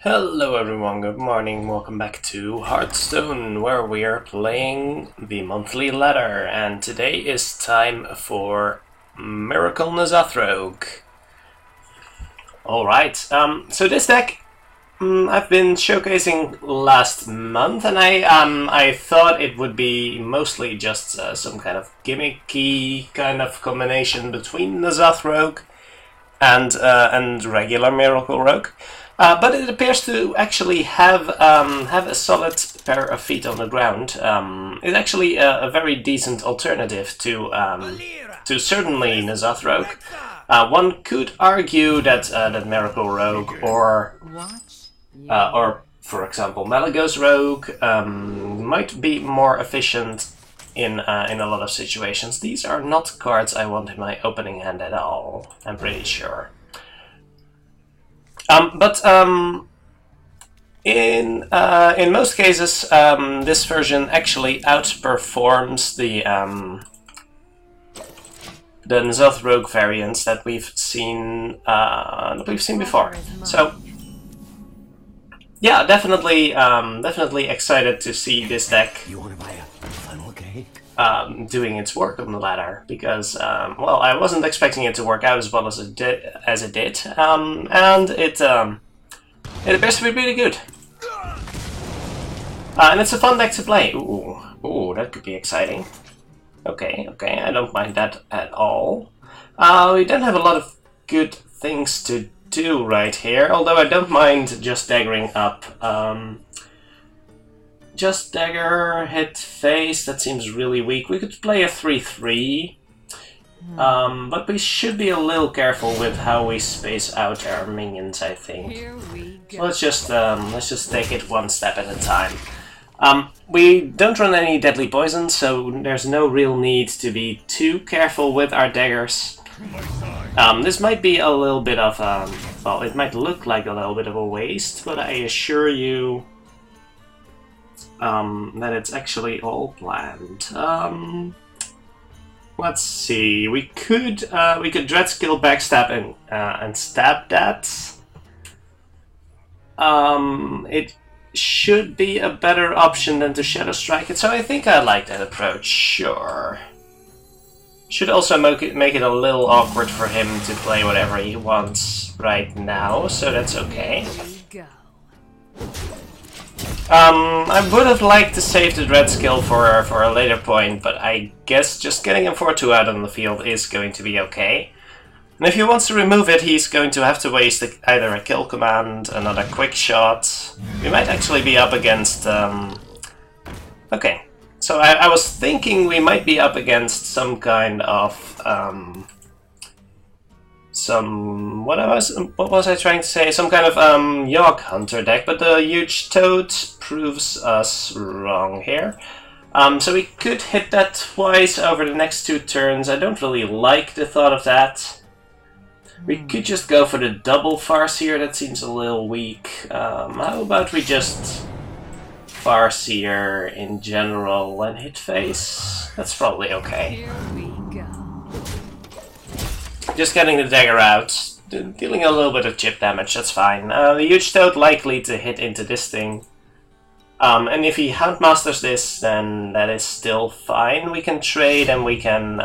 Hello everyone, good morning, welcome back to Hearthstone, where we are playing the monthly ladder, and today is time for Miracle Nazathrog. Alright, so this deck I've been showcasing last month, and I thought it would be mostly just some kind of gimmicky kind of combination between Nazathrog and regular Miracle Rogue. But it appears to actually have a solid pair of feet on the ground. It's actually a very decent alternative to certainly Nazathrog. One could argue that that Miracle Rogue or for example Malagos Rogue might be more efficient in a lot of situations. These are not cards I want in my opening hand at all, I'm pretty sure. But in most cases, this version actually outperforms the Nazathrog variants that we've seen before. So yeah, definitely excited to see this deck doing its work on the ladder, because well, I wasn't expecting it to work out as well as it did, and it appears to be really good. And it's a fun deck to play. Ooh, that could be exciting. Okay, I don't mind that at all. We don't have a lot of good things to do right here, although I don't mind just daggering up. Just dagger, hit face, that seems really weak. We could play a 3-3, but we should be a little careful with how we space out our minions, I think. So let's just take it one step at a time. We don't run any deadly poison, so there's no real need to be too careful with our daggers. This might be a little bit of, well, it might look like a little bit of a waste, but I assure you that it's actually all planned. Let's see. We could dread skill backstab and stab that. It should be a better option than to shadow strike it, so I think I like that approach. Sure. Should also make it a little awkward for him to play whatever he wants right now, so that's okay. I would have liked to save the dread skill for a later point, but I guess just getting him 4-2 out on the field is going to be okay. And if he wants to remove it, he's going to have to waste either a kill command, another quick shot. We might actually be up against... Okay, so I was thinking we might be up against some kind of... what was I trying to say? Some kind of Yogg Hunter deck, but the huge toad proves us wrong here. So we could hit that twice over the next 2 turns. I don't really like the thought of that. We could just go for the double Farseer, that seems a little weak. How about we just Farseer in general and hit face? That's probably okay. Here we go. Just getting the dagger out, dealing a little bit of chip damage, that's fine. The huge toad likely to hit into this thing. And if he Houndmasters this, then that is still fine. We can trade and we can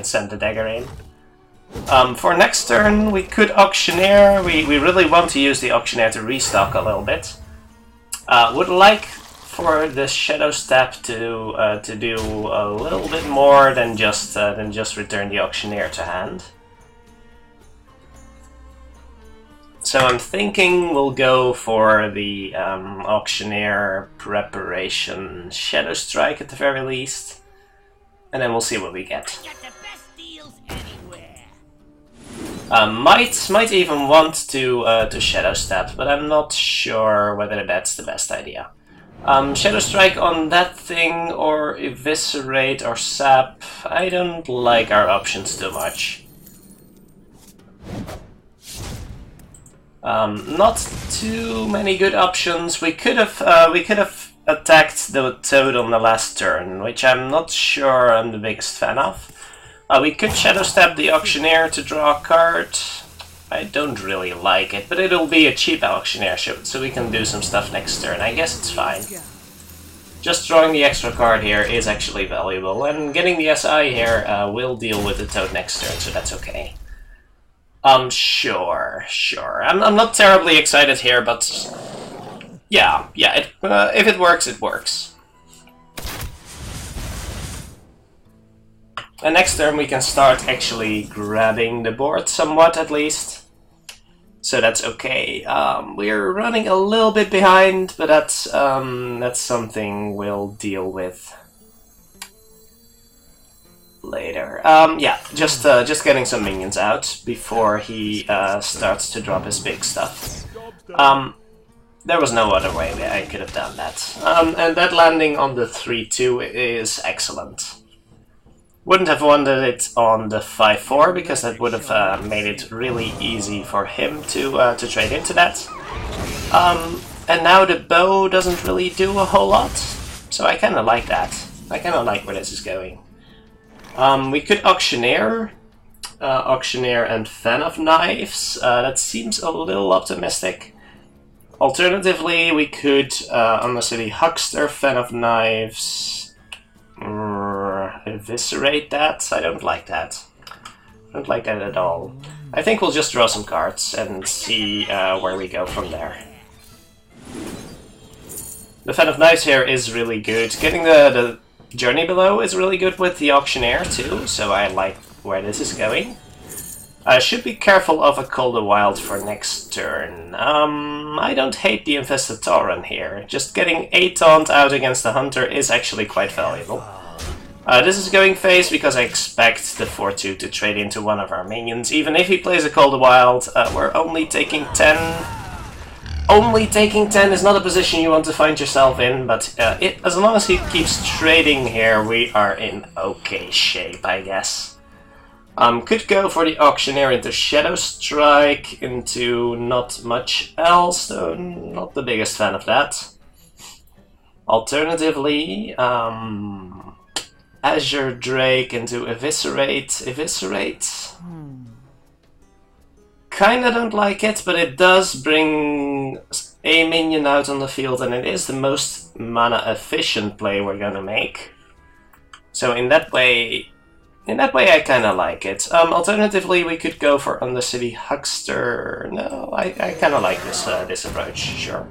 send the dagger in. For next turn, we could Auctioneer. We really want to use the Auctioneer to restock a little bit. Would like for the Shadow Step to do a little bit more than just return the Auctioneer to hand. So I'm thinking we'll go for the Auctioneer Preparation Shadow Strike at the very least, and then we'll see what we get. Might even want to Shadow Step, but I'm not sure whether that's the best idea. Shadow Strike on that thing, or Eviscerate or Sap. I don't like our options too much. Not too many good options. We could have attacked the toad on the last turn, which I'm not sure I'm the biggest fan of. We could Shadow Step the Auctioneer to draw a card. I don't really like it, but it'll be a cheap auctioneer, so we can do some stuff next turn. I guess it's fine. Just drawing the extra card here is actually valuable, and getting the SI here will deal with the toad next turn, so that's okay. Sure. I'm not terribly excited here, but yeah, if it works, it works. And next turn we can start actually grabbing the board somewhat, at least. So that's okay. We're running a little bit behind, but that's something we'll deal with later. Yeah, just getting some minions out before he starts to drop his big stuff. There was no other way I could have done that. And that landing on the 3-2 is excellent. Wouldn't have wanted it on the 5-4 because that would have made it really easy for him to trade into that. And now the bow doesn't really do a whole lot, so I kind of like that. I kind of like where this is going. We could auctioneer and fan of knives. That seems a little optimistic. Alternatively, we could on the city huckster, fan of knives. Eviscerate that? I don't like that. I don't like that at all. I think we'll just draw some cards and see where we go from there. The Fan of Knives here is really good. Getting the journey below is really good with the auctioneer too, so I like where this is going. I should be careful of a Call the Wild for next turn. I don't hate the Infested Tauren here. Just getting a taunt out against the Hunter is actually quite valuable. This is going face because I expect the 4-2 to trade into one of our minions. Even if he plays a Call the Wild, we're only taking 10. Only taking 10 is not a position you want to find yourself in, but as long as he keeps trading here, we are in okay shape, I guess. Could go for the auctioneer into Shadow Strike, into not much else, though not the biggest fan of that. Alternatively, Azure Drake into Eviscerate. Kinda don't like it, but it does bring a minion out on the field, and it is the most mana efficient play we're gonna make. So in that way I kinda like it. Alternatively, we could go for Undercity Huckster. No, I kinda like this approach, sure.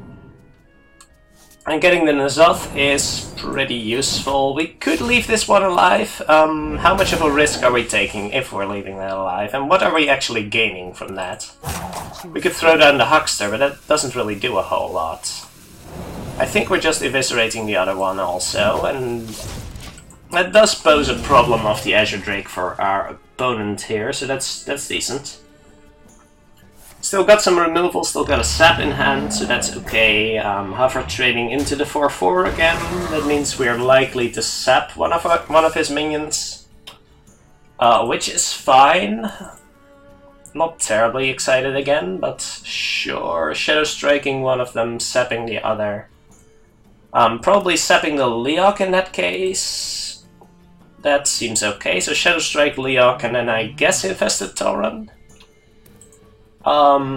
And getting the N'Zoth is pretty useful. We could leave this one alive. How much of a risk are we taking if we're leaving that alive? And what are we actually gaining from that? We could throw down the Huckster, but that doesn't really do a whole lot. I think we're just eviscerating the other one also, and that does pose a problem of the Azure Drake for our opponent here, so that's decent. Still got some removal, still got a sap in hand, so that's okay. Hover trading into the 4-4 again. That means we're likely to sap one of his minions, which is fine. Not terribly excited again, but sure. Shadow striking one of them, sapping the other. Probably sapping the Leok in that case. That seems okay. So Shadow Strike, Leok, and then I guess Infested Tauren.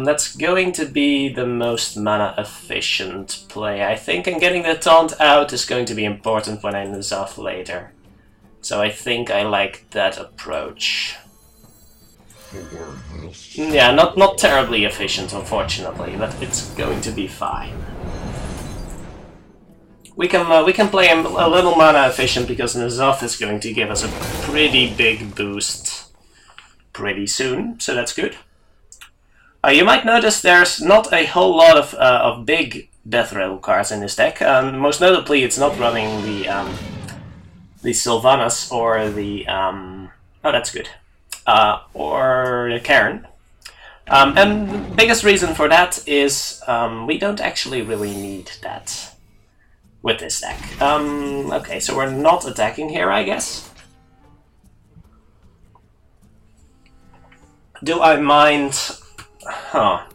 That's going to be the most mana efficient play, I think, and getting the taunt out is going to be important when I N'Zoth later. So I think I like that approach. Yeah, not terribly efficient, unfortunately, but it's going to be fine. We can play him a little mana efficient because N'Zoth is going to give us a pretty big boost pretty soon, so that's good. You might notice there's not a whole lot of big death rattle cards in this deck. Most notably, it's not running the Sylvanas or the oh, that's good, or the Karen. And the biggest reason for that is we don't actually really need that with this deck. Okay, so we're not attacking here, I guess. Do I mind? Huh.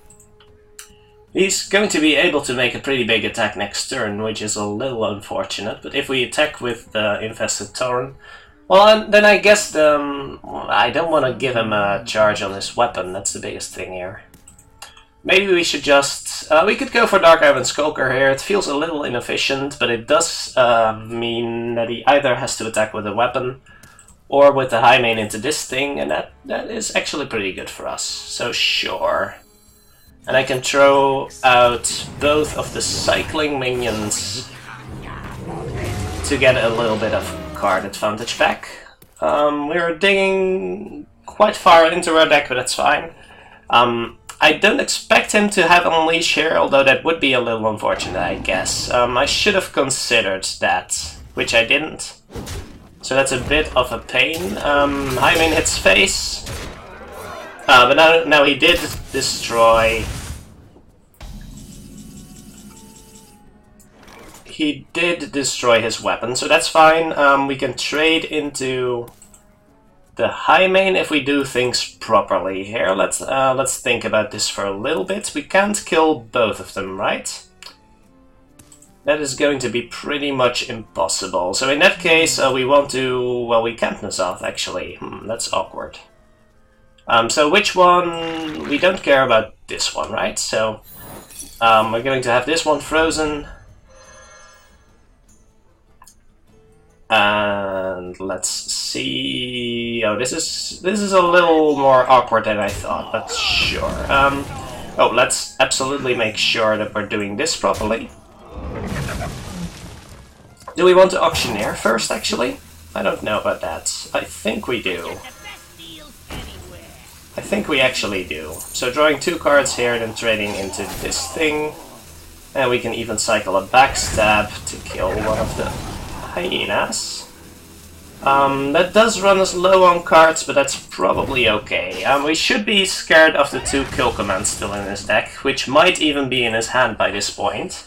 He's going to be able to make a pretty big attack next turn, which is a little unfortunate, but if we attack with the Infested Tauren, Well, and then I guess I don't want to give him a charge on his weapon. That's the biggest thing here. Maybe we should just... we could go for Dark Iron Skulker here. It feels a little inefficient, but it does mean that he either has to attack with a weapon or with the high main into this thing, and that is actually pretty good for us. So sure. And I can throw out both of the cycling minions to get a little bit of card advantage back. We're digging quite far into our deck, but that's fine. I don't expect him to have Unleash here, although that would be a little unfortunate, I guess. I should have considered that, which I didn't. So that's a bit of a pain. High main hits face. But now he did destroy... He did destroy his weapon, so that's fine. We can trade into the high main if we do things properly. Here, let's think about this for a little bit. We can't kill both of them, right? That is going to be pretty much impossible. So in that case, we want to... Well, we can't Nazoth, actually. That's awkward. So which one? We don't care about this one, right? So we're going to have this one frozen. And let's see... Oh, this is a little more awkward than I thought, but sure. Oh, let's absolutely make sure that we're doing this properly. Do we want to auctioneer first, actually? I don't know about that. I think we do. I think we actually do. So drawing 2 cards here, then trading into this thing. And we can even cycle a backstab to kill one of the hyenas. That does run us low on cards, but that's probably okay. We should be scared of the 2 kill commands still in his deck, which might even be in his hand by this point.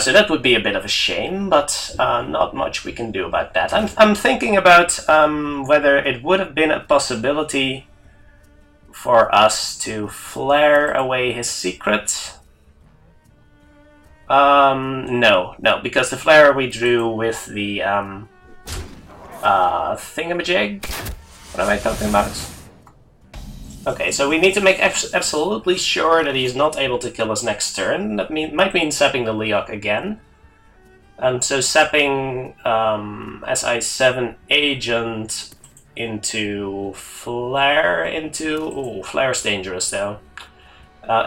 So that would be a bit of a shame, but not much we can do about that. I'm thinking about whether it would have been a possibility for us to flare away his secret. No, because the flare we drew with the thingamajig. What am I talking about? Okay, so we need to make absolutely sure that he's not able to kill us next turn. That might mean sapping the Leok again. So sapping SI7 agent into flare into... Ooh, flare's dangerous though.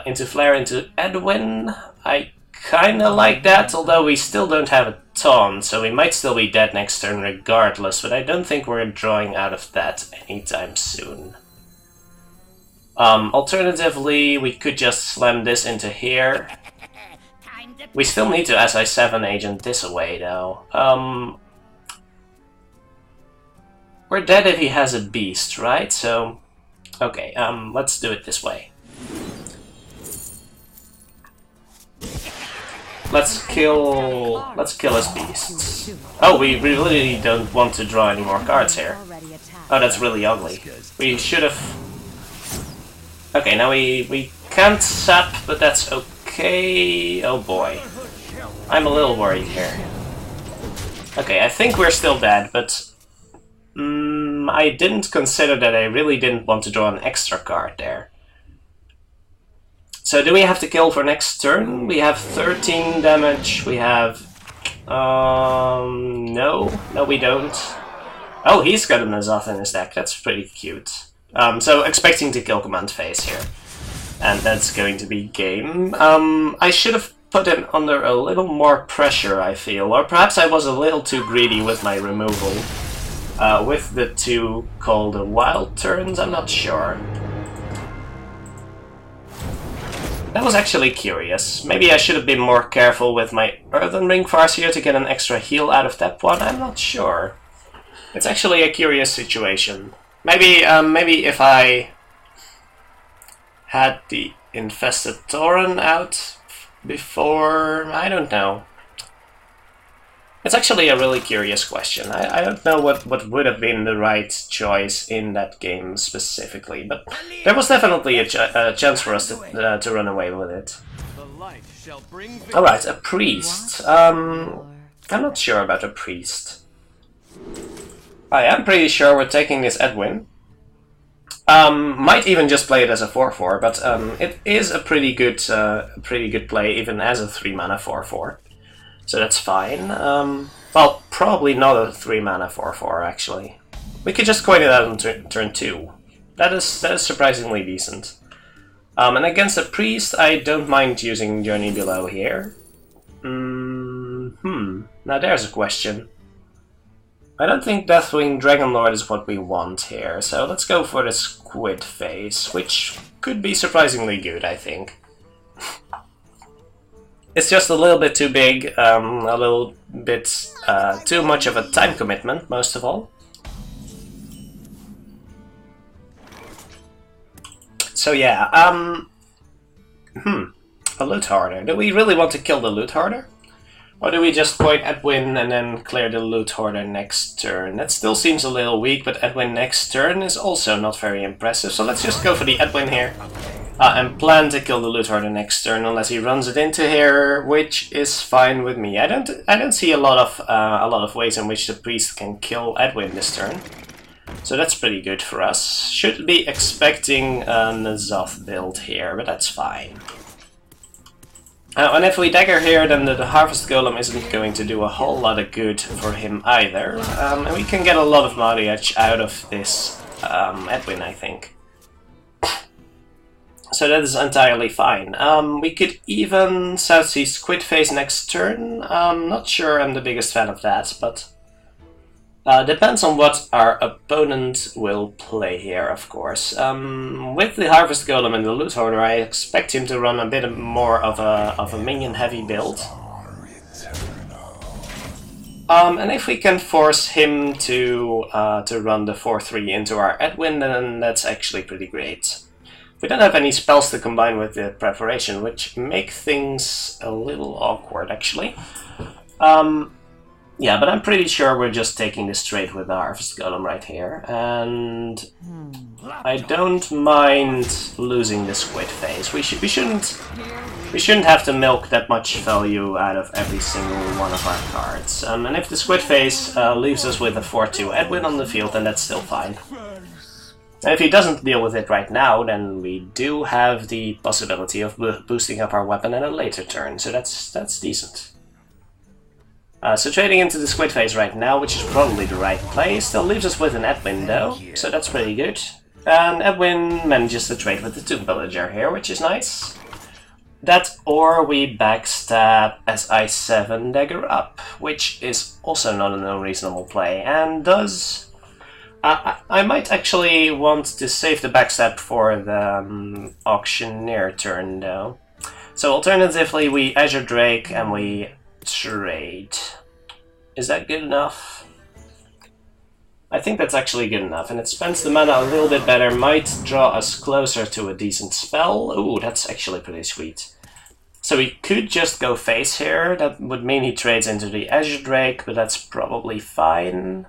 Into flare into Edwin. I kinda like that, although we still don't have a taunt, so we might still be dead next turn regardless, but I don't think we're drawing out of that anytime soon. Alternatively, we could just slam this into here. We still need to SI7 agent this away, though. We're dead if he has a beast, right? So, okay, let's do it this way. Let's kill his beasts. Oh, we really don't want to draw any more cards here. Oh, that's really ugly. We should have... Okay, now we can't sap, but that's okay. Oh boy. I'm a little worried here. Okay, I think we're still dead, but... I didn't consider that I really didn't want to draw an extra card there. So do we have to kill for next turn? We have 13 damage, we have... No we don't. Oh, he's got a Nazoth in his deck, that's pretty cute. So expecting to kill command phase here. And that's going to be game. I should have put him under a little more pressure, I feel. Or perhaps I was a little too greedy with my removal. With the 2 called wild turns, I'm not sure. That was actually curious. Maybe I should have been more careful with my Earthen Ring Farseer to get an extra heal out of that one, I'm not sure. It's actually a curious situation. Maybe if I had the Infested Tauren out before... I don't know. It's actually a really curious question. I don't know what would have been the right choice in that game specifically, but there was definitely a chance for us to run away with it. Alright, a priest. I'm not sure about a priest. I am pretty sure we're taking this Edwin. Might even just play it as a 4/4, but it is a pretty good play even as a 3-mana 4/4. So that's fine. Well, probably not a 3-mana 4/4 actually. We could just coin it out on turn 2. That is surprisingly decent. And against a priest, I don't mind using Journey Below here. Now there's a question. I don't think Deathwing Dragonlord is what we want here, so let's go for the Squid Face, which could be surprisingly good, I think. It's just a little bit too big, a little bit too much of a time commitment, most of all. So yeah, a Loot Hoarder. Do we really want to kill the Loot Hoarder? Or do we just point Edwin and then clear the Loot Hoarder next turn? That still seems a little weak, but Edwin next turn is also not very impressive. So let's just go for the Edwin here. And plan to kill the Loot Hoarder next turn, unless he runs it into here, which is fine with me. I don't see a lot of ways in which the priest can kill Edwin this turn. So that's pretty good for us. Should be expecting a N'Zoth build here, but that's fine. And if we dagger here, then the Harvest Golem isn't going to do a whole lot of good for him either. And we can get a lot of Mariach out of this Edwin, I think. So that is entirely fine. We could even Southsea Squid Face next turn. Not sure I'm the biggest fan of that, but depends on what our opponent will play here, of course. With the Harvest Golem and the Loot Hoarder, I expect him to run a bit more of a minion-heavy build. And if we can force him to run the 4/3 into our Edwin, then that's actually pretty great. We don't have any spells to combine with the preparation, which make things a little awkward, actually. Yeah, but I'm pretty sure we're just taking this straight with the Harvest Golem right here, and I don't mind losing the Squid Face. We shouldn't have to milk that much value out of every single one of our cards. And if the Squid Face leaves us with a 4/2 Edwin on the field, then that's still fine. And if he doesn't deal with it right now, then we do have the possibility of boosting up our weapon at a later turn, so that's decent. So trading into the Squid Face right now, which is probably the right play, still leaves us with an Edwin though, so that's pretty good. And Edwin manages to trade with the Tomb Pillager here, which is nice. That or we backstab as I7 dagger up, which is also not an unreasonable play, and does... I might actually want to save the backstab for the Auctioneer turn though. So alternatively we Azure Drake and we trade. Is that good enough? I think that's actually good enough, and it spends the mana a little bit better, might draw us closer to a decent spell. Ooh, that's actually pretty sweet. So we could just go face here, that would mean he trades into the Azure Drake, but that's probably fine.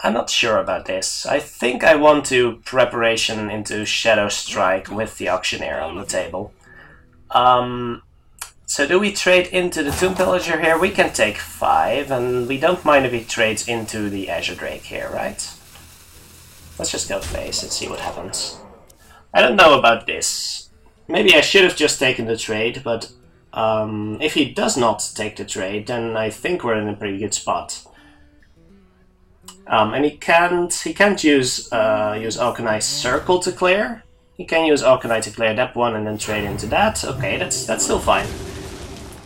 I'm not sure about this. I think I want to preparation into Shadow Strike with the Auctioneer on the table. So do we trade into the Tomb Pillager here? We can take 5, and we don't mind if he trades into the Azure Drake here, right? Let's just go face and see what happens. I don't know about this. Maybe I should have just taken the trade, but if he does not take the trade, then I think we're in a pretty good spot. And he can't use Alkanai's Circle to clear. He can use Alkanai to clear that one and then trade into that. Okay, that's still fine.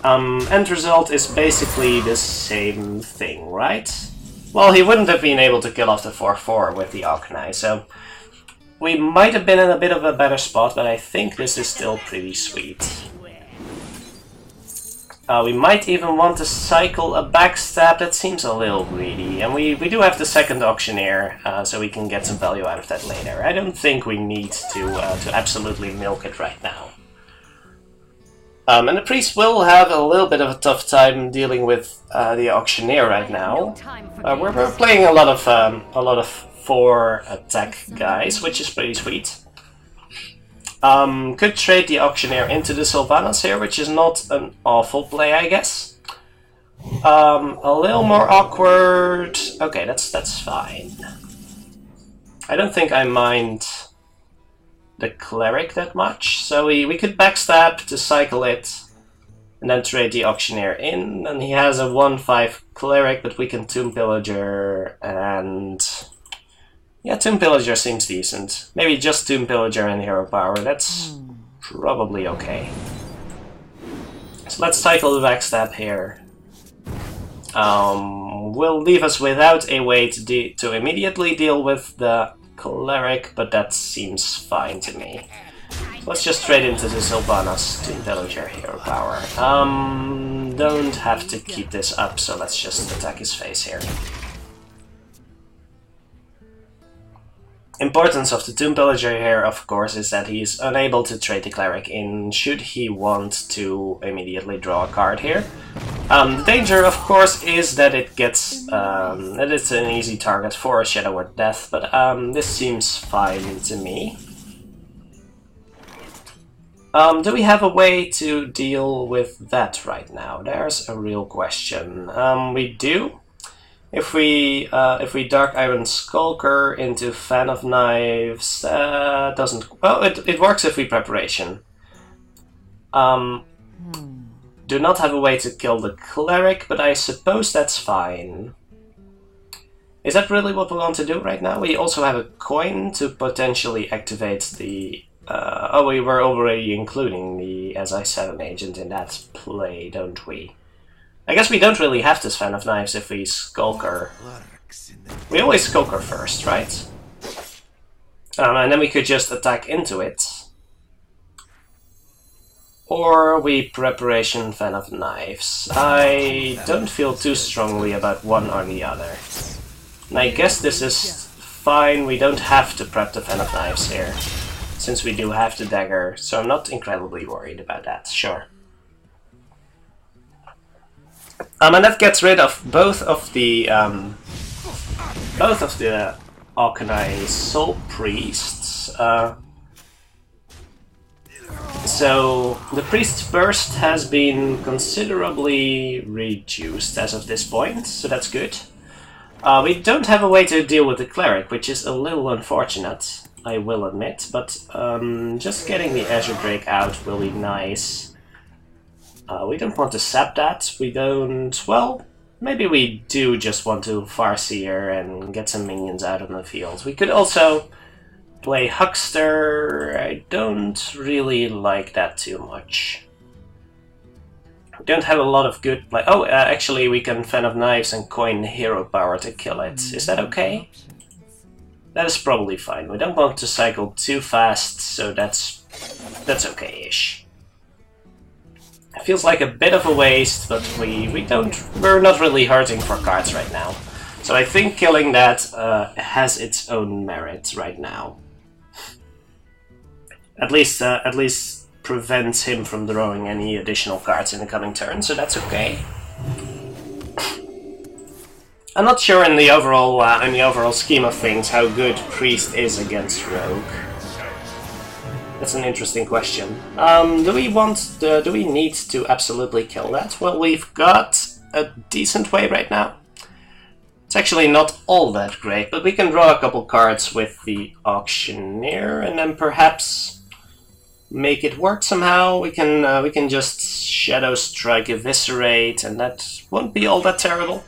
End result is basically the same thing, right? Well, he wouldn't have been able to kill off the 4/4 with the Alkanai, so we might have been in a bit of a better spot, but I think this is still pretty sweet. We might even want to cycle a backstab. That seems a little greedy. And we do have the second Auctioneer, so we can get some value out of that later. I don't think we need to absolutely milk it right now. And the priest will have a little bit of a tough time dealing with the Auctioneer right now. We're playing a lot of 4 attack guys, which is pretty sweet. Could trade the Auctioneer into the Sylvanas here, which is not an awful play, I guess. A little more awkward. Okay, that's fine. I don't think I mind the cleric that much, so we could backstab to cycle it, and then trade the auctioneer in. And he has a 1/5 cleric, but we can Tomb Pillager, and yeah, Tomb Pillager seems decent. Maybe just Tomb Pillager and Hero Power. That's probably okay. So let's cycle the backstab here. Will leave us without a way to immediately deal with the cleric, but that seems fine to me. Let's just trade into the Sylvanas Tomb Pillager Hero Power. Don't have to keep this up, so let's just attack his face here. Importance of the Tomb Pillager here, of course, is that he's unable to trade the cleric in should he want to immediately draw a card here. The danger, of course, is that it gets that it's an easy target for a Shadow or Death, but this seems fine to me. Do we have a way to deal with that right now? There's a real question. We do. If we Dark Iron Skulker into Fan of Knives, doesn't... Well, it works if we Preparation. Do not have a way to kill the Cleric, but I suppose that's fine. Is that really what we want to do right now? We also have a coin to potentially activate the... oh, we were already including the SI7 agent in that play, don't we? I guess we don't really have this Fan of Knives if we Skulker. We always Skulker first, right? And then we could just attack into it. Or we Preparation Fan of Knives. I don't feel too strongly about one or the other. And I guess this is fine, we don't have to prep the Fan of Knives here, since we do have the dagger, so I'm not incredibly worried about that, sure. And that gets rid of both of the Arcanine Soul Priests. So the Priest's Burst has been considerably reduced as of this point, so that's good. We don't have a way to deal with the Cleric, which is a little unfortunate, I will admit, but just getting the Azure Drake out will be nice. We don't want to sap that, we don't... Well, maybe we do just want to Farseer and get some minions out on the field. We could also play Huckster. I don't really like that too much. We don't have a lot of good play... Oh, actually we can Fan of Knives and coin Hero Power to kill it. Is that okay? That is probably fine. We don't want to cycle too fast, so that's okay-ish. It feels like a bit of a waste, but we're not really hurting for cards right now. So I think killing that has its own merit right now. At least prevents him from drawing any additional cards in the coming turn, so that's okay. I'm not sure in the overall scheme of things how good Priest is against Rogue. That's an interesting question. Do we need to absolutely kill that? Well, we've got a decent way right now. It's actually not all that great, but we can draw a couple cards with the Auctioneer, and then perhaps make it work somehow. We can just Shadow Strike, Eviscerate, and that won't be all that terrible.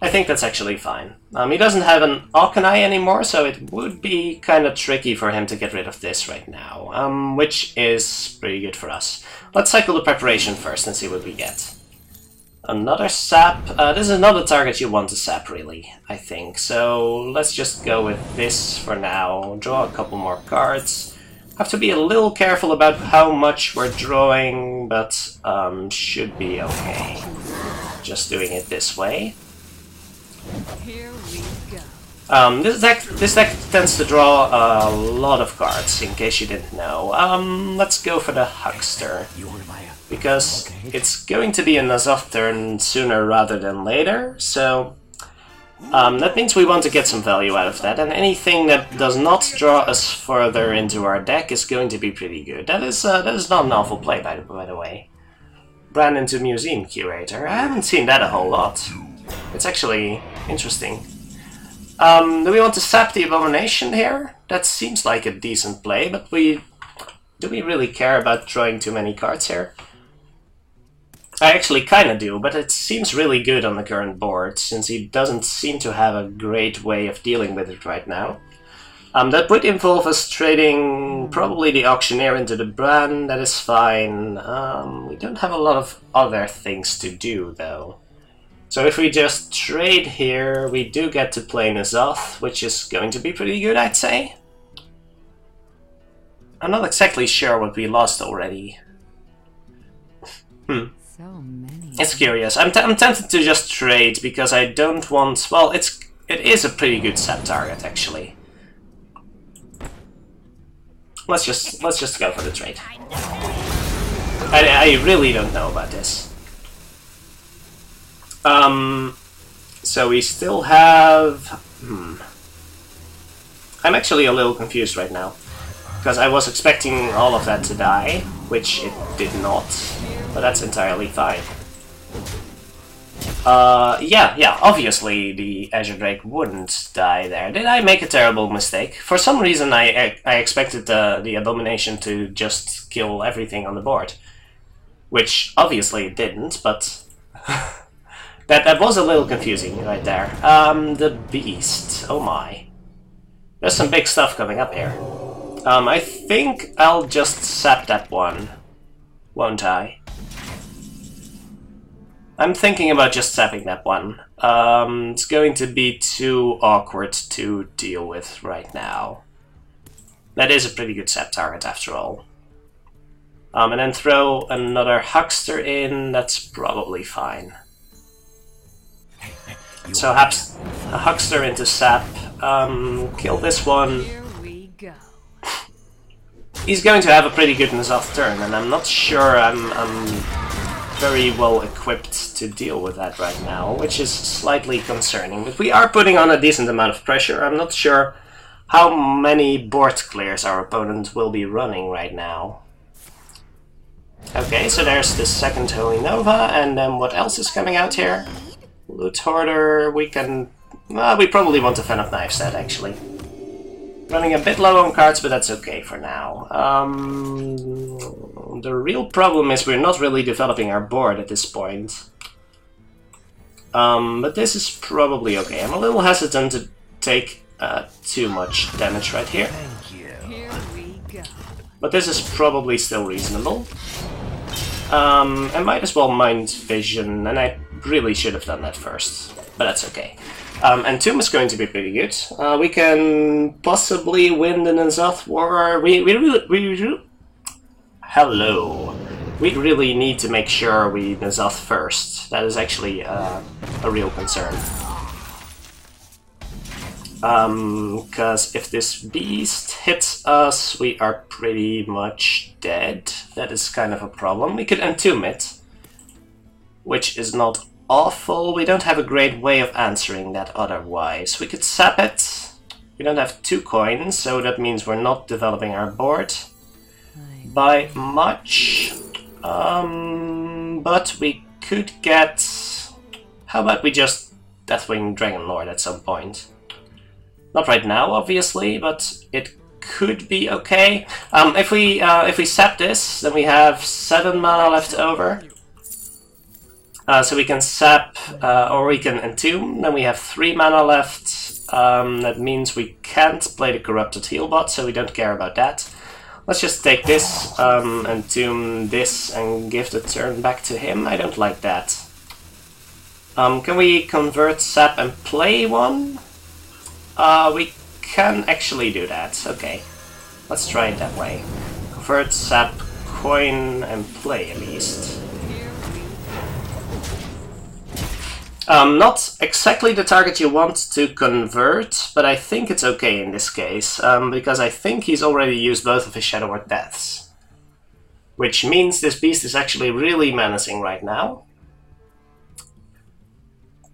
I think that's actually fine. He doesn't have an Arcanine anymore, so it would be kind of tricky for him to get rid of this right now, which is pretty good for us. Let's cycle the Preparation first and see what we get. Another sap. This is not a target you want to sap, really, I think. So let's just go with this for now. Draw a couple more cards. Have to be a little careful about how much we're drawing, but should be okay. Just doing it this way. Here we go. This deck tends to draw a lot of cards, in case you didn't know. Let's go for the Huckster, because it's going to be a N'Zoth turn sooner rather than later, so that means we want to get some value out of that, and anything that does not draw us further into our deck is going to be pretty good. That is not an awful play, by the way. brand into Museum Curator. I haven't seen that a whole lot. It's actually interesting. Do we want to sap the Abomination here? That seems like a decent play, but do we really care about drawing too many cards here? I actually kinda do, but it seems really good on the current board, since he doesn't seem to have a great way of dealing with it right now. That would involve us trading probably the Auctioneer into the brand, that is fine. We don't have a lot of other things to do, though. So if we just trade here, we do get to play N'Zoth, which is going to be pretty good, I'd say. I'm not exactly sure what we lost already. So many. It's curious. I'm tempted to just trade because I don't want. Well, it is a pretty good sap target actually. Let's just go for the trade. I really don't know about this. So we still have. I'm actually a little confused right now. Because I was expecting all of that to die, which it did not. But that's entirely fine. Yeah, obviously the Azure Drake wouldn't die there. Did I make a terrible mistake? For some reason I expected the Abomination to just kill everything on the board. Which obviously it didn't, but... that was a little confusing right there. The Beast, oh my. There's some big stuff coming up here. I think I'll just sap that one, won't I? I'm thinking about just sapping that one. It's going to be too awkward to deal with right now. That is a pretty good sap target after all. And then throw another Huckster in, that's probably fine. So perhaps a Huckster into sap, kill this one. He's going to have a pretty good N'Zoth turn, and I'm not sure I'm very well equipped to deal with that right now, which is slightly concerning. But we are putting on a decent amount of pressure. I'm not sure how many board clears our opponent will be running right now. Okay, so there's the second Holy Nova, and then what else is coming out here? Loot Hoarder, we can... Well, we probably want a Fan of Knives set, actually. Running a bit low on cards, but that's okay for now. The real problem is we're not really developing our board at this point. But this is probably okay. I'm a little hesitant to take too much damage right here. But this is probably still reasonable. I might as well Mind Vision, and I really should have done that first. But that's okay. And Tomb is going to be pretty good. We can possibly win the N'Zoth War. Hello. We really need to make sure we N'Zoth first. That is actually a real concern. Because if this beast hits us, we are pretty much dead. That is kind of a problem. We could entomb it, which is not awful. We don't have a great way of answering that otherwise. We could sap it. We don't have 2 coins, so that means we're not developing our board by much. But we could get... How about we just Deathwing Dragonlord at some point? Not right now, obviously, but it could be okay. If we sap this, then we have 7 mana left over. So we can sap, or we can entomb, then we have 3 mana left. That means we can't play the Corrupted Healbot, so we don't care about that. Let's just take this, entomb this, and give the turn back to him. I don't like that. Can we convert sap and play one? We can actually do that, okay. Let's try it that way. Convert sap, coin, and play at least. Not exactly the target you want to convert, but I think it's okay in this case, because I think he's already used both of his Shadow Word Deaths. Which means this beast is actually really menacing right now.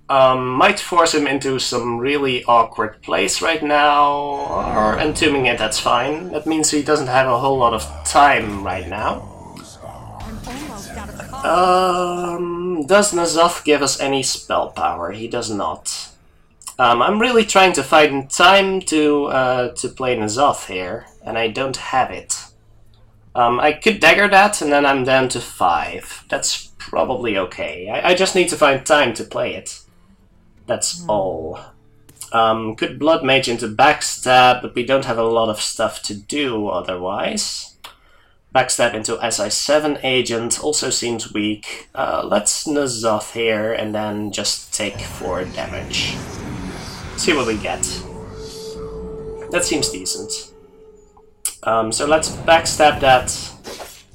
Might force him into some really awkward place right now, or entombing it, that's fine. That means he doesn't have a whole lot of time right now. almost out of cards. Does N'Zoth give us any spell power? He does not. I'm really trying to find time to play N'Zoth here, and I don't have it. I could dagger that, and then I'm down to 5. That's probably okay. I just need to find time to play it. That's all. Could Blood Mage into Backstab, but we don't have a lot of stuff to do otherwise. Backstab into SI7 Agent also seems weak. Let's N'Zoth here, and then just take 4 damage. See what we get. That seems decent. So let's backstab that,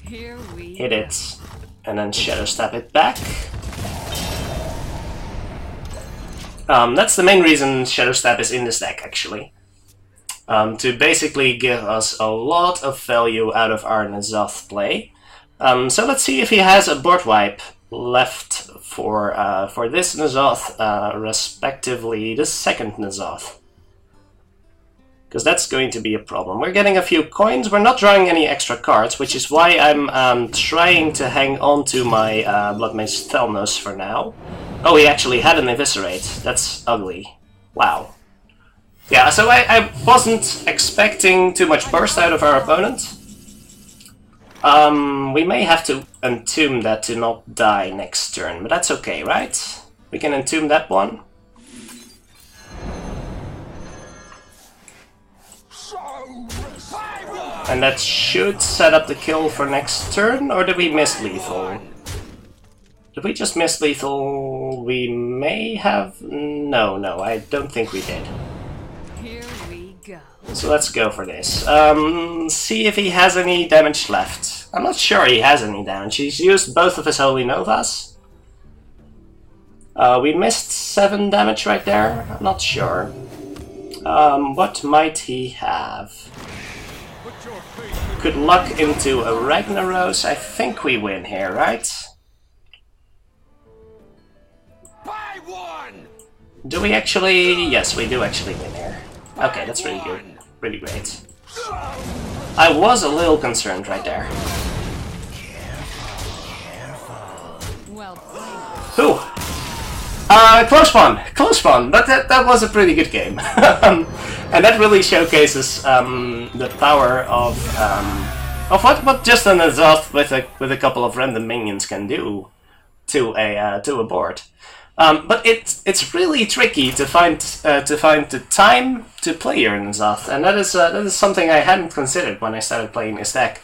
hit it, and then shadow stab it back. That's the main reason shadow stab is in this deck, actually. To basically give us a lot of value out of our N'Zoth play. So let's see if he has a board wipe left for this N'Zoth, respectively the second N'Zoth. Because that's going to be a problem. We're getting a few coins, we're not drawing any extra cards, which is why I'm trying to hang on to my Blood Mage Thelnos for now. Oh, he actually had an Eviscerate. That's ugly. Wow. Yeah, so I wasn't expecting too much burst out of our opponent. We may have to entomb that to not die next turn, but that's okay, right? We can entomb that one. And that should set up the kill for next turn, or did we miss lethal? Did we just miss lethal? We may have... No, I don't think we did. Here we go. So let's go for this. See if he has any damage left. I'm not sure he has any damage. He's used both of his Holy Novas. We missed 7 damage right there. I'm not sure. What might he have? Could luck into a Ragnaros. I think we win here, right? Do we actually... Yes, we do actually win here. Okay, that's really good. Really great. I was a little concerned right there. Well Ooh! Close one, but that was a pretty good game. And that really showcases the power of what just an N'Zoth with a couple of random minions can do to a board. But it's really tricky to find the time to play your N'Zoth, and that is something I hadn't considered when I started playing this deck.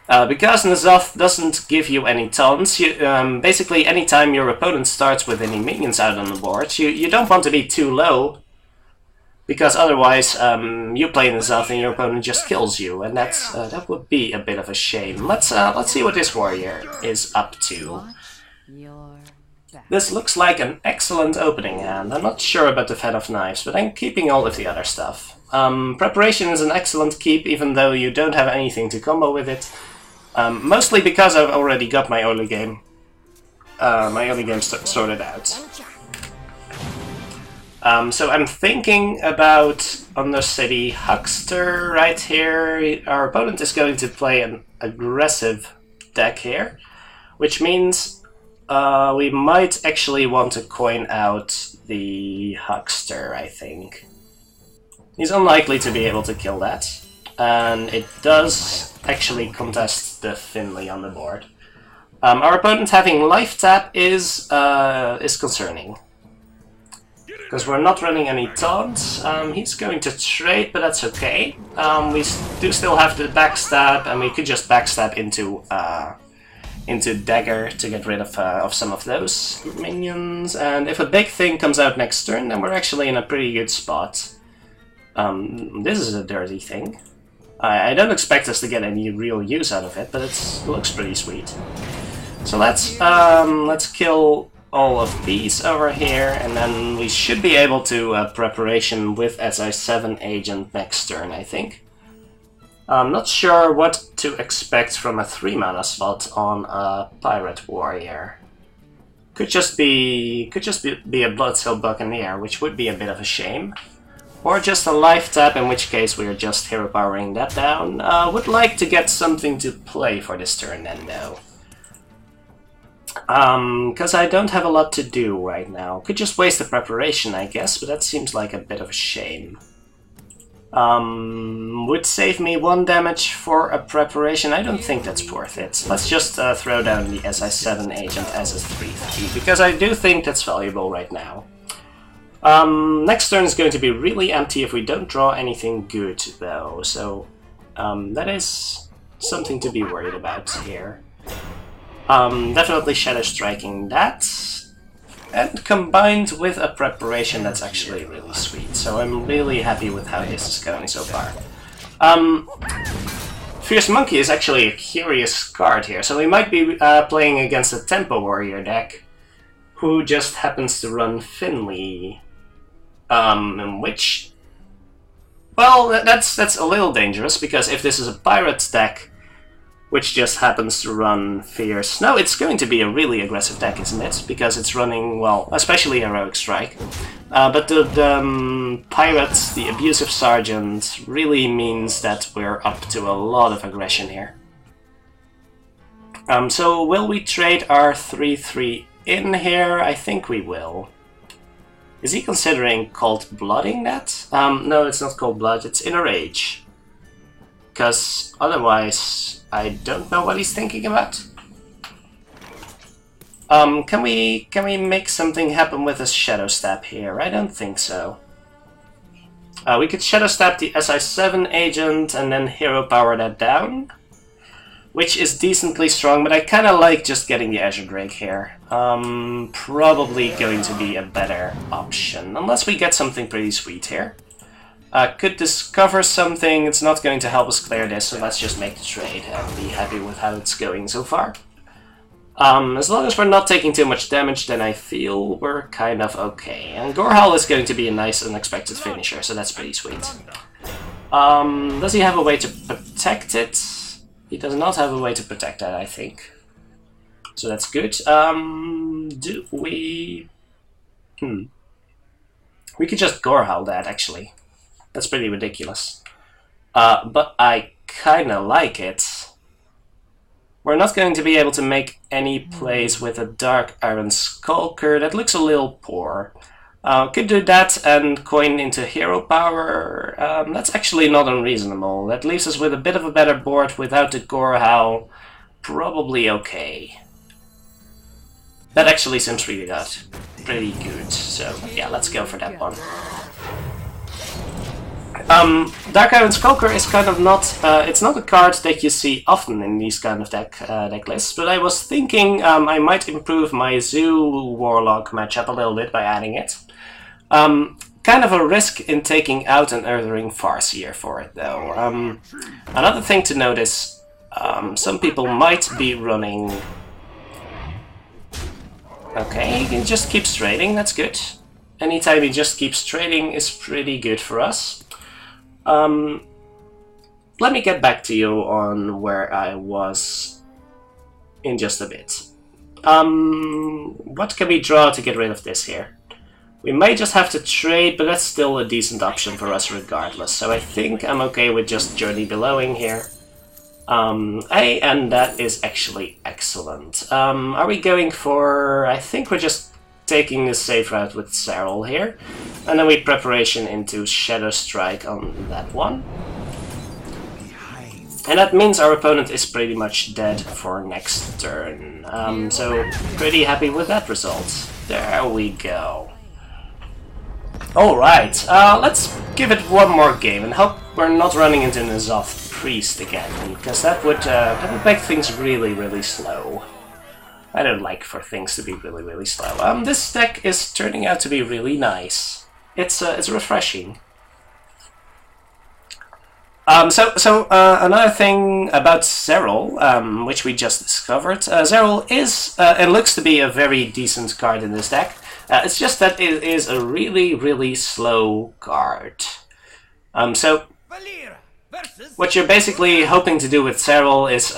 Because N'Zoth doesn't give you any taunts, basically anytime your opponent starts with any minions out on the board, you don't want to be too low, because otherwise you play N'Zoth and your opponent just kills you, and that would be a bit of a shame. Let's see what this warrior is up to. This looks like an excellent opening hand. I'm not sure about the Fan of Knives, but I'm keeping all of the other stuff. Preparation is an excellent keep, even though you don't have anything to combo with it. Mostly because I've already got my early game. Sorted out. So I'm thinking about Undercity Huckster right here. Our opponent is going to play an aggressive deck here, which means we might actually want to coin out the Huckster, I think. He's unlikely to be able to kill that, and it does actually contest the Finley on the board. Our opponent having life tap is concerning, because we're not running any taunts. He's going to trade, but that's okay. We do still have the backstab, and we could just backstab into Dagger to get rid of some of those minions. And if a big thing comes out next turn, then we're actually in a pretty good spot. This is a dirty thing. I don't expect us to get any real use out of it, but it looks pretty sweet. So let's kill all of these over here, and then we should be able to preparation with SI7 Agent next turn, I think. I'm not sure what to expect from a 3-mana slot on a Pirate Warrior. Could just be a Bloodsail Buccaneer, which would be a bit of a shame. Or just a life tap, in which case we are just hero powering that down. Would like to get something to play for this turn then, though. Because I don't have a lot to do right now. Could just waste the preparation, I guess, but that seems like a bit of a shame. Would save me 1 damage for a preparation. I don't think that's worth it. Let's just throw down the SI7 agent as a 3/3, because I do think that's valuable right now. Next turn is going to be really empty if we don't draw anything good, though, so that is something to be worried about here. Definitely Shadow Striking that, and combined with a preparation that's actually really sweet, so I'm really happy with how this is going so far. Fierce Monkey is actually a curious card here, so we might be playing against a Tempo Warrior deck who just happens to run Finley, which, well, that's a little dangerous, because if this is a Pirates deck which just happens to run Fierce. No, it's going to be a really aggressive deck, isn't it? Because it's running, well, especially Heroic Strike. But the Pirates, the Abusive Sergeant, really means that we're up to a lot of aggression here. So will we trade our 3/3 in here? I think we will. Is he considering Cold Blooding that? No, it's not Cold Blood, it's Inner Rage. Because otherwise, I don't know what he's thinking about. Can we make something happen with a Shadow Stab here? I don't think so. We could Shadow Stab the SI7 agent and then Hero Power that down, which is decently strong, but I kind of like just getting the Azure Drake here. Probably going to be a better option, unless we get something pretty sweet here. Could discover something, it's not going to help us clear this, so let's just make the trade and be happy with how it's going so far. As long as we're not taking too much damage, then I feel we're kind of okay. And Gorehowl is going to be a nice unexpected finisher, so that's pretty sweet. Does he have a way to protect it? He does not have a way to protect that, I think. So that's good. Do we... We could just Gorehowl that, actually. That's pretty ridiculous. But I kinda like it. We're not going to be able to make any plays with a Dark Iron Skulker. That looks a little poor. Could do that and coin into Hero Power. That's actually not unreasonable. That leaves us with a bit of a better board without the Gorehowl. Probably okay. That actually seems really good. Pretty good. So yeah, let's go for that one. Dark Iron Skulker is kind of not, it's not a card that you see often in these kind of deck lists, but I was thinking I might improve my Zoo Warlock matchup a little bit by adding it. Kind of a risk in taking out an Earthring Farseer for it, though. Another thing to notice, some people might be running... Okay, he just keeps trading, that's good. Anytime he just keeps trading is pretty good for us. Let me get back to you on where I was in just a bit. What can we draw to get rid of this here? We may just have to trade, but that's still a decent option for us regardless. So I think I'm okay with just Journey Bellowing here. And that is actually excellent. Are we going for... I think we're just taking the safe route with Serral here. And then we preparation into Shadow Strike on that one. And that means our opponent is pretty much dead for next turn. So pretty happy with that result. There we go. Alright, let's give it one more game and hope we're not running into N'Zoth Priest again, because that would make things really, really slow. I don't like for things to be really, really slow. This deck is turning out to be really nice. It's refreshing. So another thing about Serral, which we just discovered, Serral is and looks to be a very decent card in this deck. It's just that it is a really, really slow card. So what you're basically hoping to do with Serral is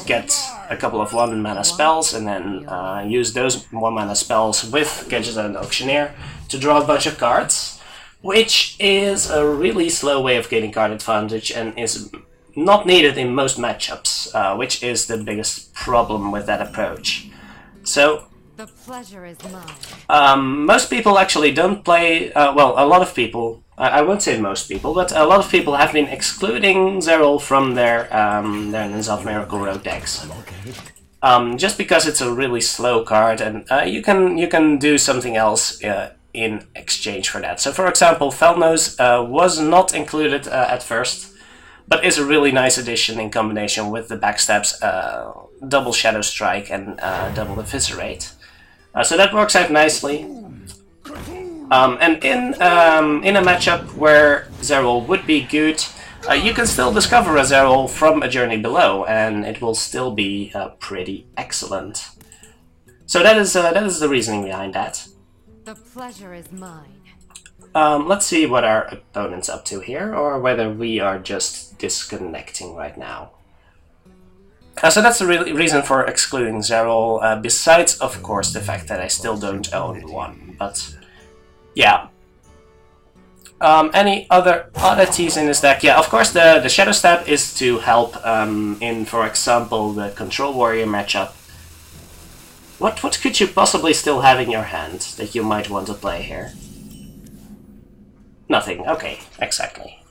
get a couple of 1 mana spells and then use those 1 mana spells with Gadget and Auctioneer to draw a bunch of cards, which is a really slow way of gaining card advantage and is not needed in most matchups, which is the biggest problem with that approach. So The pleasure is mine. most people actually don't play. Well, a lot of people. I won't say most people, but a lot of people have been excluding Zerol from their Ninja Miracle Road decks. Just because it's a really slow card, and you can do something else in exchange for that. So, for example, Felnose was not included at first, but is a really nice addition in combination with the backstabs, double Shadow Strike and double Eviscerate. So that works out nicely. And in a matchup where Zerol would be good, you can still discover a Zerol from a journey below, and it will still be pretty excellent. So that is the reasoning behind that. The pleasure is mine. Let's see what our opponent's up to here, or whether we are just disconnecting right now. So that's the reason for excluding Zerol, besides, of course, the fact that I still don't own one. But, yeah. Any other oddities in this deck? Yeah, of course, the Shadow Stab is to help in, for example, the Control Warrior matchup. What could you possibly still have in your hand that you might want to play here? Nothing. Okay, exactly.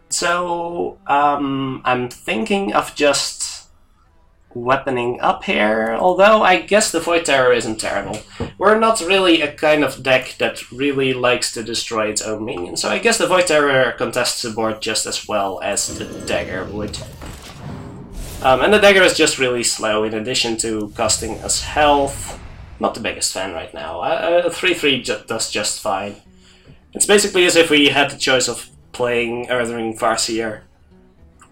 So, I'm thinking of just weaponing up here, although I guess the Void Terror isn't terrible. We're not really a kind of deck that really likes to destroy its own minions, so I guess the Void Terror contests the board just as well as the Dagger would. And the Dagger is just really slow, in addition to costing us health. Not the biggest fan right now. 3-3 does just fine. It's basically as if we had the choice of playing Earthring Farseer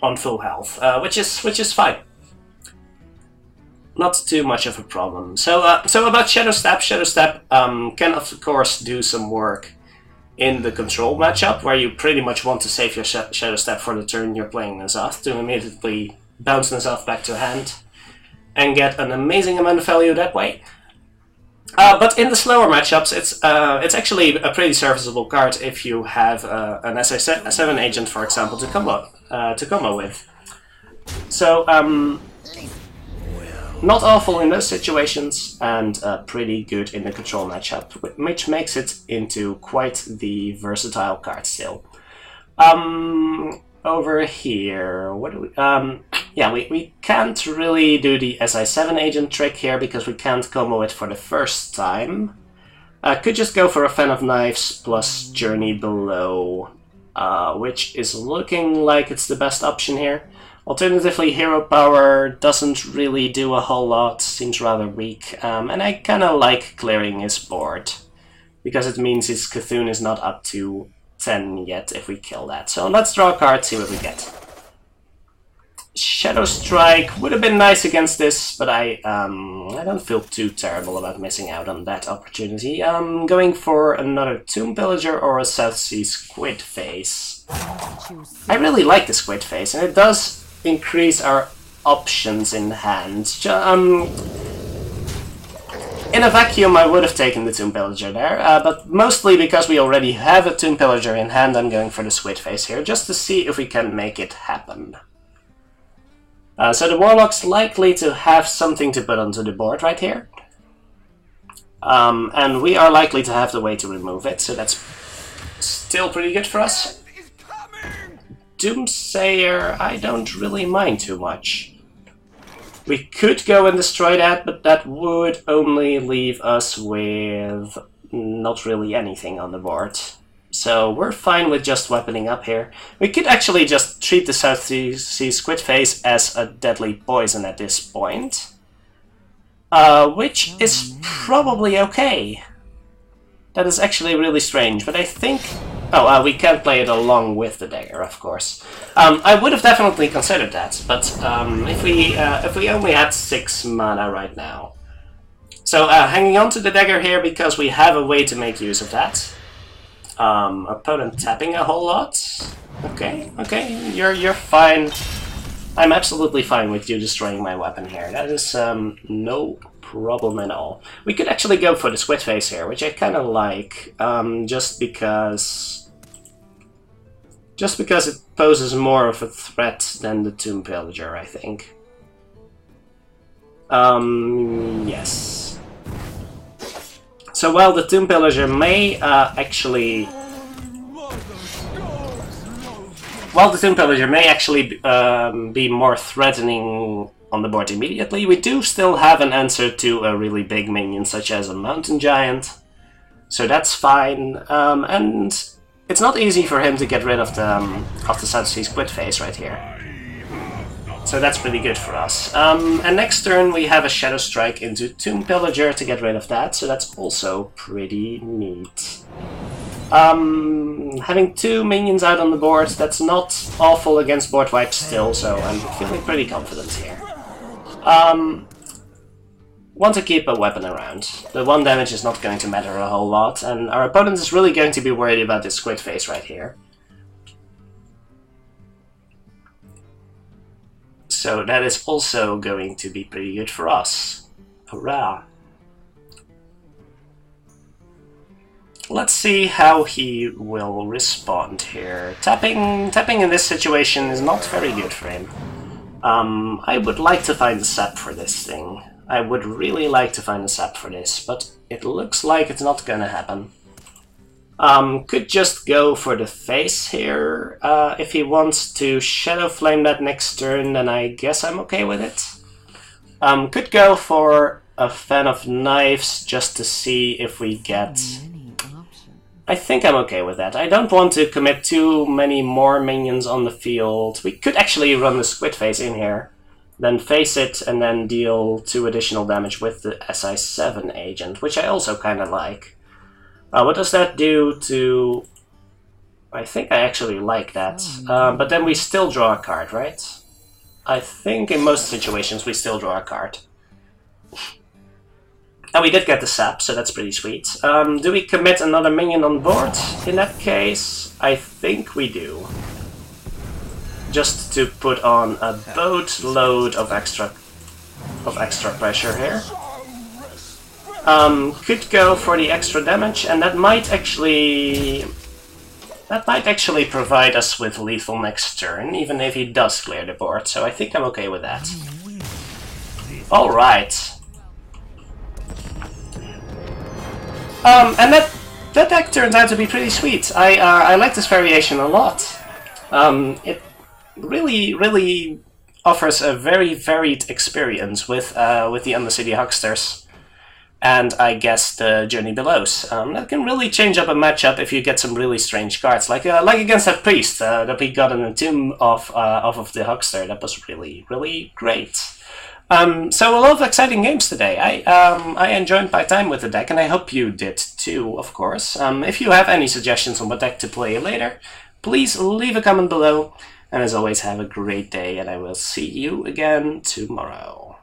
on full health, which is fine. Not too much of a problem. So about Shadow Stab. Shadow Stab can of course do some work in the control matchup, where you pretty much want to save your Shadow Stab for the turn you're playing N'Zoth to immediately bounce N'Zoth back to hand and get an amazing amount of value that way. But in the slower matchups, it's actually a pretty serviceable card if you have an SA7 agent, for example, to combo with. So not awful in those situations, and pretty good in the control matchup, which makes it into quite the versatile card still. Over here, what do we... yeah, we can't really do the SI7 agent trick here because we can't combo it for the first time. Could just go for a Fan of Knives plus Journey Below, which is looking like it's the best option here. Alternatively, Hero Power doesn't really do a whole lot, seems rather weak, and I kinda like clearing his board, because it means his Cthulhu is not up to 10 yet if we kill that. So let's draw a card, see what we get. Shadow Strike would have been nice against this, but I don't feel too terrible about missing out on that opportunity. I'm going for another Tomb Pillager or a Southsea Squid Face. I really like the Squid Face, and it does increase our options in hand. In a vacuum, I would have taken the Tomb Pillager there, but mostly because we already have a Tomb Pillager in hand, I'm going for the Squid Face here, just to see if we can make it happen. So the Warlock's likely to have something to put onto the board right here. And we are likely to have the way to remove it, so that's still pretty good for us. Doomsayer, I don't really mind too much. We could go and destroy that, but that would only leave us with not really anything on the board. So we're fine with just weaponing up here. We could actually just treat the Southsea Squid Face as a deadly poison at this point. Which is probably okay. That is actually really strange, but I think... Oh, we can't play it along with the dagger, of course. I would have definitely considered that, but if we only had 6 mana right now. So hanging on to the dagger here because we have a way to make use of that. Opponent tapping a whole lot. Okay, you're fine. I'm absolutely fine with you destroying my weapon here. That is no problem at all. We could actually go for the Squid Face here, which I kind of like, just because it poses more of a threat than the Tomb Pillager, I think. Yes. So while the Tomb Pillager may actually... While the Tomb Pillager may actually be more threatening on the board immediately, we do still have an answer to a really big minion, such as a Mountain Giant. So that's fine, and it's not easy for him to get rid of the South Sea Squid Face right here. So that's pretty good for us. And next turn we have a Shadow Strike into Tomb Pillager to get rid of that, so that's also pretty neat. Having 2 minions out on the board, that's not awful against board wipes still, so I'm feeling pretty confident here. Want to keep a weapon around. The 1 damage is not going to matter a whole lot, and our opponent is really going to be worried about this Squid Face right here. So that is also going to be pretty good for us. Hurrah! Let's see how he will respond here. Tapping in this situation is not very good for him. I would like to find a sap for this thing. I would really like to find a sap for this, but it looks like it's not gonna happen. Could just go for the face here. If he wants to Shadow Flame that next turn, then I guess I'm okay with it. Could go for a Fan of Knives just to see if we get... I think I'm okay with that. I don't want to commit too many more minions on the field. We could actually run the Squid Face in here, then face it, and then deal 2 additional damage with the SI7 agent, which I also kind of like. What does that do to... I think I actually like that. But then we still draw a card, right? I think in most situations we still draw a card. And we did get the sap, so that's pretty sweet. Do we commit another minion on board? In that case, I think we do. Just to put on a boatload of extra pressure here. Could go for the extra damage, and that might actually provide us with lethal next turn, even if he does clear the board. So I think I'm okay with that. All right. And that deck turns out to be pretty sweet. I like this variation a lot. It really offers a very varied experience with the Undercity Hucksters, and I guess the Journey Belows. That can really change up a matchup if you get some really strange cards, like against that Priest that we got in the Tomb off of the Huckster. That was really great. So a lot of exciting games today. I enjoyed my time with the deck, and I hope you did too, of course. If you have any suggestions on what deck to play later, please leave a comment below. And as always, have a great day, and I will see you again tomorrow.